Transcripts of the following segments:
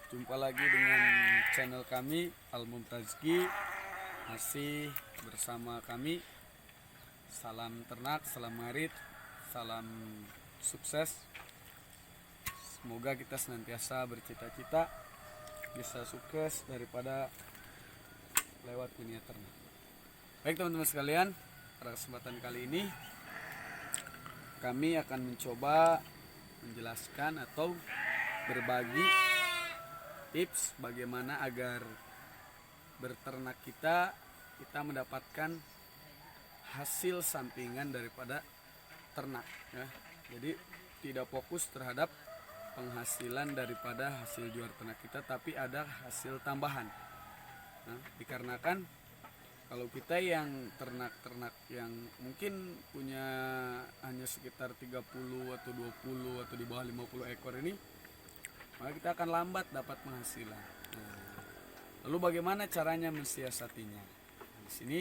Jumpa lagi dengan channel kami Al-Mumtazki. Masih bersama kami. Salam ternak, salam marit, salam sukses. Semoga kita senantiasa bercita-cita bisa sukses daripada lewat dunia ternak. Baik teman-teman sekalian, pada kesempatan kali ini kami akan mencoba menjelaskan atau berbagi tips bagaimana agar berternak kita mendapatkan hasil sampingan daripada ternak ya. Jadi tidak fokus terhadap penghasilan daripada hasil jual ternak kita, tapi ada hasil tambahan. Nah, dikarenakan kalau kita yang ternak-ternak yang mungkin punya hanya sekitar 30 atau 20 atau di bawah 50 ekor ini, maka kita akan lambat dapat penghasilan. Nah, lalu bagaimana caranya mensiasatinya? Di sini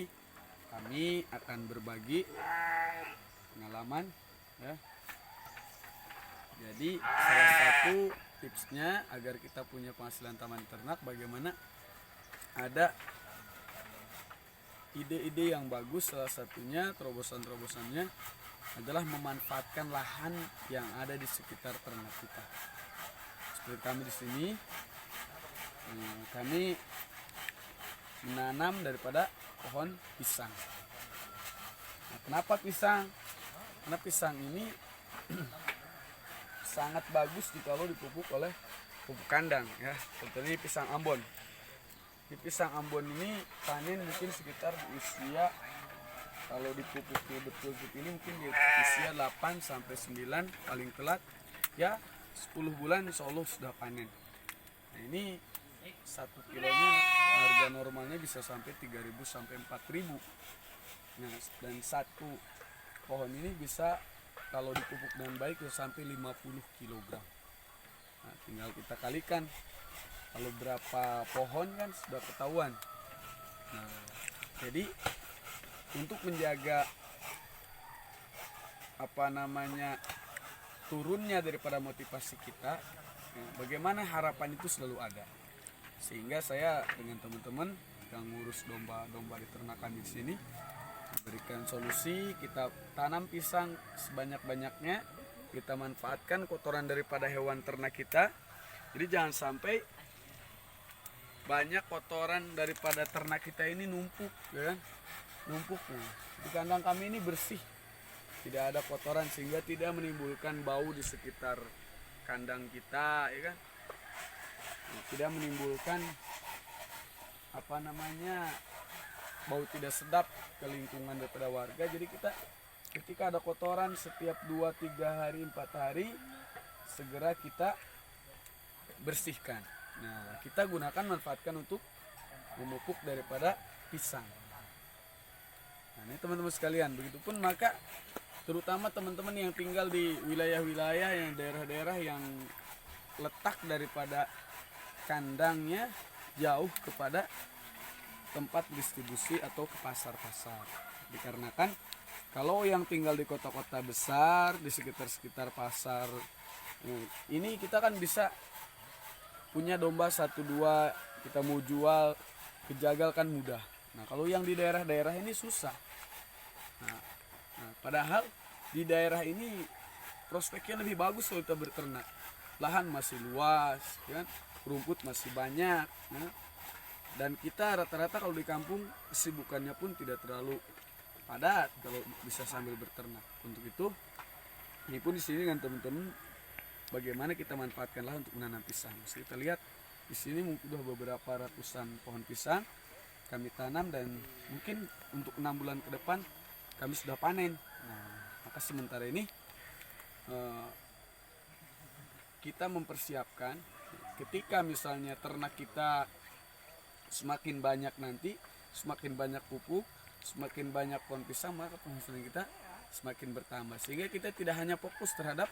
kami akan berbagi pengalaman ya. Jadi salah satu tipsnya agar kita punya penghasilan tambahan ternak, bagaimana ada ide-ide yang bagus. Salah satunya terobosan-terobosannya adalah memanfaatkan lahan yang ada di sekitar ternak kita. Seperti kami di sini, kami menanam daripada pohon pisang. Nah, kenapa pisang? Karena pisang ini sangat bagus jikalau dipupuk oleh pupuk kandang ya. Contohnya pisang Ambon. Di pisang Ambon ini panen mungkin sekitar di usia, kalau dipupuk betul ini mungkin di usia 8 sampai 9, paling telat ya 10 bulan insya Allah sudah panen. Nah, ini 1 kilonya harga normalnya bisa sampai 3.000 sampai 4.000. Nah, dan satu pohon ini bisa kalau dipupuk dengan baik bisa sampai 50 kg. Nah, tinggal kita kalikan kalau berapa pohon kan sudah ketahuan. Nah, jadi untuk menjaga turunnya daripada motivasi kita, bagaimana harapan itu selalu ada. Sehingga saya dengan teman-teman yang ngurus domba-domba di ternak kami di sini berikan solusi, kita tanam pisang sebanyak-banyaknya, kita manfaatkan kotoran daripada hewan ternak kita. Jadi jangan sampai banyak kotoran daripada ternak kita ini numpuk ya kan? Numpuknya di kandang kami ini bersih, tidak ada kotoran sehingga tidak menimbulkan bau di sekitar kandang kita ya kan. Tidak menimbulkan bau tidak sedap ke lingkungan daripada warga. Jadi kita ketika ada kotoran setiap 2-3 hari 4 hari segera kita bersihkan. Nah, kita gunakan manfaatkan untuk memupuk daripada pisang. Nah, ini teman-teman sekalian, begitupun maka terutama teman-teman yang tinggal di wilayah-wilayah yang daerah-daerah yang letak daripada kandangnya jauh kepada tempat distribusi atau ke pasar-pasar. Dikarenakan kalau yang tinggal di kota-kota besar di sekitar-sekitar pasar, ini kita kan bisa punya domba 1-2, kita mau jual kejagal kan mudah. Nah, kalau yang di daerah-daerah ini susah. Nah, padahal di daerah ini prospeknya lebih bagus kalau kita berternak. Lahan masih luas, kan? Rumput masih banyak. Ya? Dan kita rata-rata kalau di kampung kesibukannya pun tidak terlalu padat kalau bisa sambil berternak. Untuk itu, ini pun di sini dengan teman-teman bagaimana kita manfaatkanlah untuk menanam pisang. Kita lihat di sini sudah beberapa ratusan pohon pisang kami tanam dan mungkin untuk 6 bulan ke depan kami sudah panen. Nah, maka sementara ini kita mempersiapkan ketika misalnya ternak kita semakin banyak nanti, semakin banyak pupuk, semakin banyak pohon pisang, maka penghasilan kita semakin bertambah. Sehingga kita tidak hanya fokus terhadap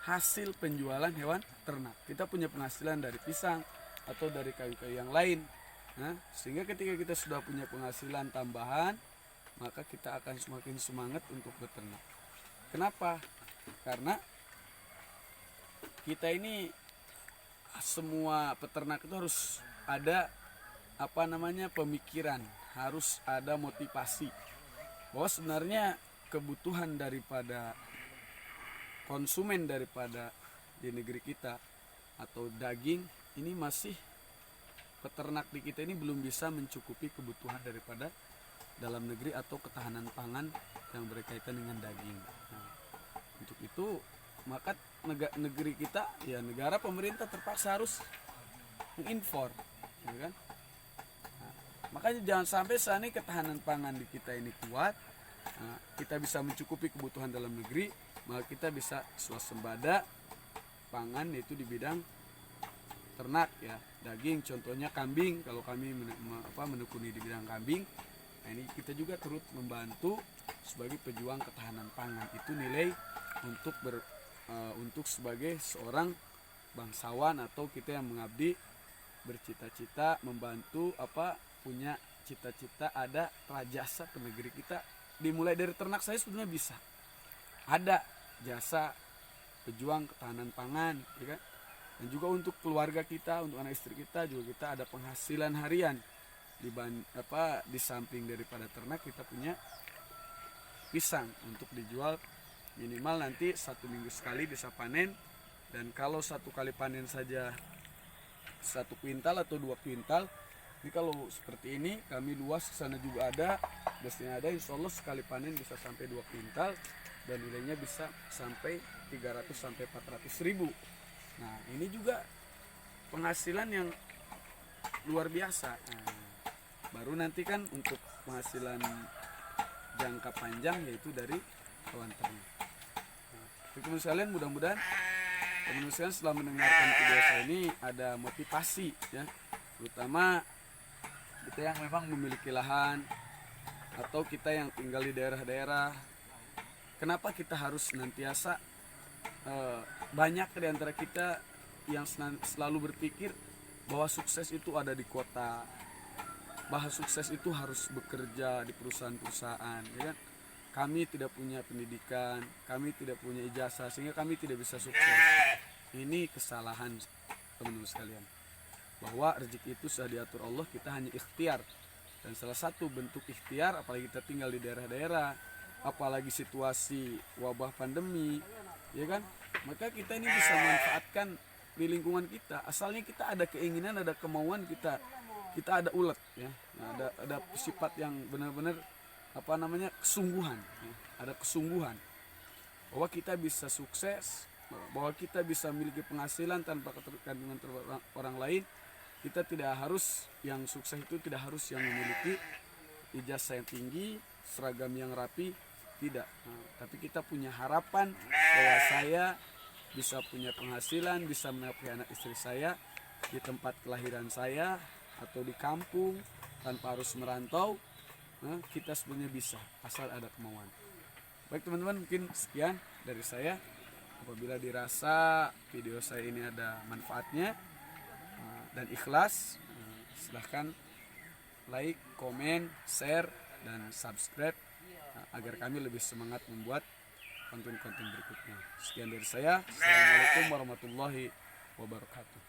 hasil penjualan hewan ternak, kita punya penghasilan dari pisang atau dari kayu-kayu yang lain. Nah, sehingga ketika kita sudah punya penghasilan tambahan, maka kita akan semakin semangat untuk beternak. Kenapa? Karena kita ini semua peternak itu harus ada pemikiran, harus ada motivasi bahwa sebenarnya kebutuhan daripada konsumen daripada di negeri kita atau daging ini masih peternak di kita ini belum bisa mencukupi kebutuhan daripada dalam negeri atau ketahanan pangan yang berkaitan dengan daging. Nah, untuk itu maka negeri kita ya negara pemerintah terpaksa harus mengimpor, ya kan? Nah, makanya jangan sampai saat ini ketahanan pangan di kita ini kuat, nah, kita bisa mencukupi kebutuhan dalam negeri, maka kita bisa swasembada pangan yaitu di bidang ternak ya, daging contohnya kambing. Kalau kami menekuni di bidang kambing, nah ini kita juga turut membantu sebagai pejuang ketahanan pangan. Itu nilai untuk sebagai seorang bangsawan atau kita yang mengabdi bercita-cita membantu punya cita-cita ada rajasa ke negeri kita. Dimulai dari ternak saya sebenarnya bisa ada jasa pejuang ketahanan pangan, ya kan? Dan juga untuk keluarga kita, untuk anak istri kita juga kita ada penghasilan harian di samping daripada ternak kita punya pisang untuk dijual minimal nanti 1 minggu sekali bisa panen. Dan kalau 1 kali panen saja 1 kuintal atau 2 kuintal, ini kalau seperti ini kami luas sana juga ada, biasanya ada, insya Allah sekali panen bisa sampai 2 kuintal dan nilainya bisa sampai 300 sampai 400 ribu. Nah ini juga penghasilan yang luar biasa. Nah, baru nanti kan untuk penghasilan jangka panjang yaitu dari hewan ternak. Nah, teman-teman sekalian, mudah-mudahan teman-teman sekalian setelah mendengarkan video saya ini ada motivasi ya, terutama kita yang memang memiliki lahan atau kita yang tinggal di daerah-daerah. Kenapa kita harus senantiasa banyak di antara kita yang selalu berpikir bahwa sukses itu ada di kota, bahwa sukses itu harus bekerja di perusahaan-perusahaan, ya kan? Kami tidak punya pendidikan, kami tidak punya ijazah sehingga kami tidak bisa sukses. Ini kesalahan teman-teman sekalian. Bahwa rezeki itu sudah diatur Allah, kita hanya ikhtiar. Dan salah satu bentuk ikhtiar, apalagi kita tinggal di daerah-daerah, apalagi situasi wabah pandemi, ya kan? Maka kita ini bisa manfaatkan di lingkungan kita. Asalnya kita ada keinginan, ada kemauan, kita ada ulet ya. Nah, ada sifat yang benar-benar kesungguhan ya. Ada kesungguhan bahwa kita bisa sukses, bahwa kita bisa memiliki penghasilan tanpa ketergantungan orang lain. Kita tidak harus, yang sukses itu tidak harus yang memiliki ijazah yang tinggi, seragam yang rapi, tidak. Nah, tapi kita punya harapan bahwa saya bisa punya penghasilan, bisa menafkahi anak istri saya di tempat kelahiran saya atau di kampung tanpa harus merantau. Nah, kita sebenarnya bisa asal ada kemauan. Baik teman-teman, mungkin sekian dari saya. Apabila dirasa video saya ini ada manfaatnya dan ikhlas, silahkan like, komen, share, dan subscribe agar kami lebih semangat membuat konten-konten berikutnya. Sekian dari saya. Assalamualaikum warahmatullahi wabarakatuh.